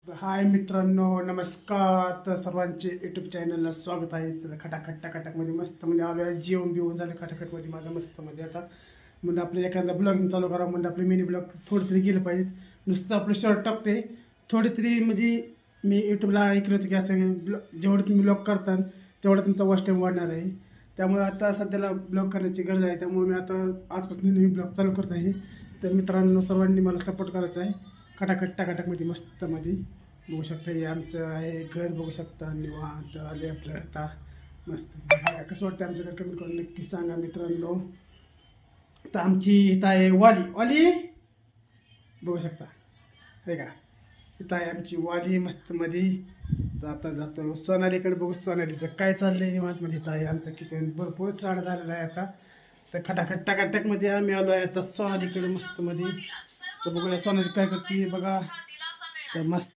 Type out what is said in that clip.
हाय मित्रांनो, नमस्कार. तर सर्वांचे यूट्यूब चॅनलला स्वागत आहे. चला खटाखट टकाटकमध्ये मस्त म्हणजे आलो आहे. जेवण बिवून झालं खटाखटमध्ये माझं मस्तमध्ये. आता म्हणजे आपलं एखादा ब्लॉगिंग चालू करा म्हणजे आपले मिनी ब्लॉग थोडं तरी गेलं पाहिजे. नुसतं आपलं शॉर्ट टाकते थोडी तरी म्हणजे मी यूट्यूबला ऐकलं होतं की असं जेवढं तुम्ही ब्लॉग करता तेवढं तुमचा वॉच टाईम वाढणार आहे. त्यामुळे आता सध्याला ब्लॉग करण्याची गरज आहे. त्यामुळे मी आता आजपासून नवीन ब्लॉग चालू करत आहे. तर मित्रांनो, सर्वांनी मला सपोर्ट करायचा आहे. खटाखट टकाटकमध्ये मस्तमध्ये बघू शकता. हे आमचं आहे घर, बघू शकता. निवांत आले आपलं आता मस्त. बघा कसं वाटतं आमचं घर, कमी करून नक्की सांगा मित्रांनो. तर आमची इथं आहे वाली वाली, बघू शकता हे का. इथं आहे आमची वाली मस्तमध्ये. तर आता जातो सोनालीकडे, बघू सोनालीचं काय चाललंय निवांत. म्हणजे इथं आहे आमचं किचन, भरपूर झाड झालेलं आहे आता. तर खटाखट टकाटकमध्ये आम्ही आलो आहे आता सोनालीकडे मस्तमध्ये. तर बघूया सोनाली काय करते बघा. तर मस्त